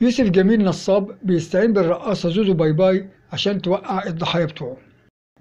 يوسف جميل نصاب بيستعين بالرقاصة زوزو باي باي عشان توقع الضحايا بتوعه،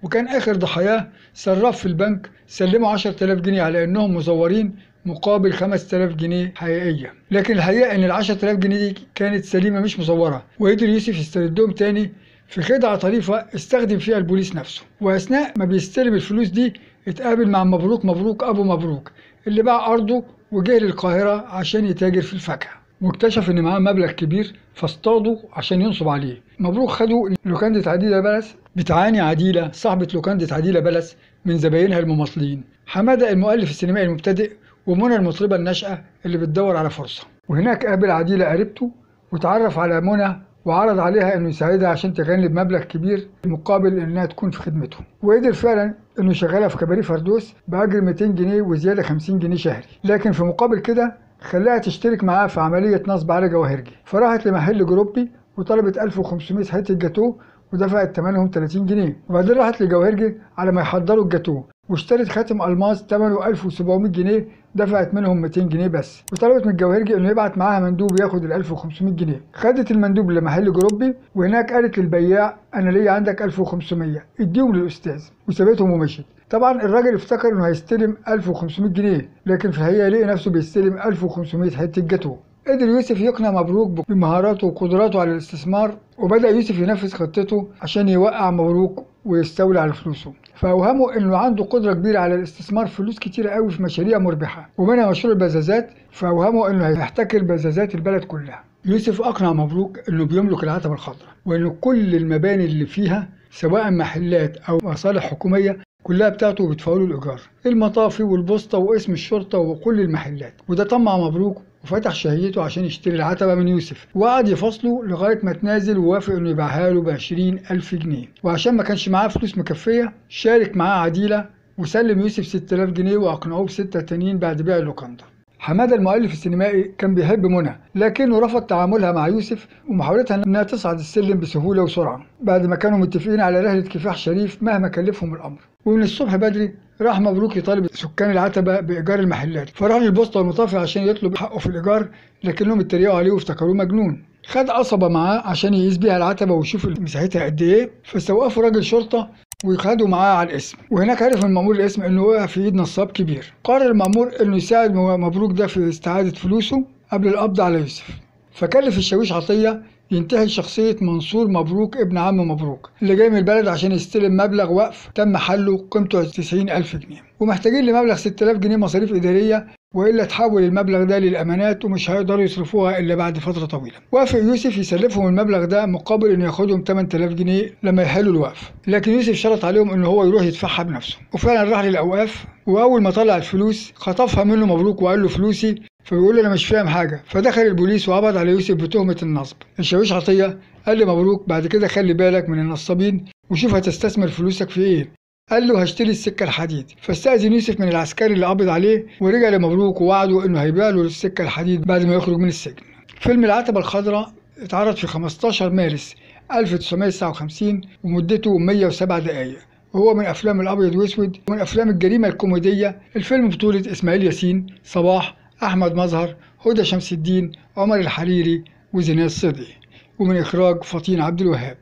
وكان آخر ضحاياه صراف في البنك سلموا 10,000 جنيه على إنهم مزورين مقابل 5,000 جنيه حقيقية، لكن الحقيقة إن ال10,000 جنيه دي كانت سليمة مش مزورة، وقدر يوسف يستردهم تاني في خدعة طريفة استخدم فيها البوليس نفسه. وأثناء ما بيستلم الفلوس دي اتقابل مع مبروك أبو مبروك اللي باع أرضه وجه للقاهرة عشان يتاجر في الفاكهة، واكتشف إن معاه مبلغ كبير فاصطاده عشان ينصب عليه. مبروك خده لوكندة عديلة بلس بتعاني عديلة صاحبة لوكندة عديلة بلس من زباينها المماطلين، حمادة المؤلف السينمائي المبتدئ ومنى المطربة الناشئة اللي بتدور على فرصة. وهناك قابل عديلة قريبته وتعرف على منى وعرض عليها انه يساعدها عشان تغني بمبلغ كبير مقابل انها تكون في خدمته، وقدر فعلا انه يشغلها في كباريه فردوس باجر 200 جنيه وزياده 50 جنيه شهري، لكن في مقابل كده خلاها تشترك معاه في عمليه نصب على جواهرجي. فراحت لمحل جروبي وطلبت 1500 حته جاتوه ودفعت ثمنهم 30 جنيه، وبعدين راحت لجواهرجي على ما يحضروا الجاتوه واشترت خاتم الماس ثمنه 1700 جنيه دفعت منهم 200 جنيه بس، وطلبت من الجواهرجي انه يبعت معاها مندوب ياخد ال 1500 جنيه. خدت المندوب لمحل جروبي وهناك قالت للبياع انا ليا عندك 1500 اديهم للاستاذ، وسابتهم ومشيت. طبعا الراجل افتكر انه هيستلم 1500 جنيه، لكن في الحقيقه لقي نفسه بيستلم 1500 حته جاتوه. قدر يوسف يقنع مبروك بمهاراته وقدراته على الاستثمار، وبدأ يوسف ينفذ خطته عشان يوقع مبروك ويستولي على فلوسه. فأوهمه انه عنده قدرة كبيرة على الاستثمار فلوس كتيرة قوي في مشاريع مربحة ومنها مشروع البزازات، فأوهمه انه هيحتكر بزازات البلد كلها. يوسف أقنع مبروك انه بيملك العتبة الخضراء وانه كل المباني اللي فيها سواء محلات او مصالح حكومية كلها بتاعته وبيدفعوا له الإيجار، المطافي والبوسطة واسم الشرطة وكل المحلات. وده طمع مبروك وفتح شهيته عشان يشتري العتبة من يوسف، وقعد يفاصله لغاية ما تنازل ووافق انه يبيعها له ب20,000 جنيه. وعشان ما كانش معاه فلوس مكفية شارك معاه عديلة وسلم يوسف 6000 جنيه واقنعوه ب6 تانيين بعد بيع اللوكاندا. حمادة المؤلف السينمائي كان بيحب منى لكنه رفض تعاملها مع يوسف ومحاولتها انها تصعد السلم بسهولة وسرعة بعد ما كانوا متفقين على رحلة كفاح شريف مهما كلفهم الامر. ومن الصبح بدري راح مبروك يطالب سكان العتبة بإيجار المحلات، فراح للبوسطة والمطافي عشان يطلب حقه في الإيجار لكنهم اتريقوا عليه وافتكروه مجنون. خد قصبة معاه عشان يقيس بيها العتبة ويشوف مساحتها قد إيه، فاستوقفوا راجل شرطة وخدوا معاه على الاسم، وهناك عرف من مأمور الاسم إنه وقع في إيد نصاب كبير. قرر المأمور إنه يساعد مبروك ده في استعادة فلوسه قبل القبض على يوسف، فكلف الشاويش عطية ينتهي شخصية منصور مبروك ابن عم مبروك اللي جاي من البلد عشان يستلم مبلغ وقف تم حله قيمته 90,000 جنيه، ومحتاجين لمبلغ 6000 جنيه مصاريف إدارية وإلا تحول المبلغ ده للأمانات ومش هيقدروا يصرفوها إلا بعد فترة طويلة. وافق يوسف يسلفهم المبلغ ده مقابل إنه ياخدهم 8000 جنيه لما يحلوا الوقف، لكن يوسف شرط عليهم إنه هو يروح يدفعها بنفسه، وفعلا راح للأوقاف وأول ما طلع الفلوس خطفها منه مبروك وقال له فلوسي، فبيقول له انا مش فاهم حاجه، فدخل البوليس وقبض على يوسف بتهمه النصب. الشاويش عطيه قال لمبروك بعد كده خلي بالك من النصابين وشوف هتستثمر فلوسك في ايه. قال له هشتري السكه الحديد، فاستأذن يوسف من العسكري اللي قبض عليه ورجع لمبروك ووعده انه هيبيع له السكه الحديد بعد ما يخرج من السجن. فيلم العتبه الخضراء اتعرض في 15 مارس 1959 ومدته 107 دقائق، وهو من افلام الابيض واسود ومن افلام الجريمه الكوميديه. الفيلم بطوله اسماعيل ياسين، صباح، أحمد مظهر، هدى شمس الدين، عمر الحريري، وزينات الصدقي، ومن إخراج فطين عبد الوهاب.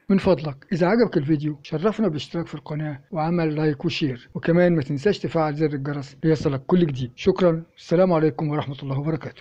من فضلك إذا عجبك الفيديو شرفنا بالاشتراك في القناة وعمل لايك وشير، وكمان ما تنساش تفعل زر الجرس ليصلك كل جديد. شكرا، السلام عليكم ورحمة الله وبركاته.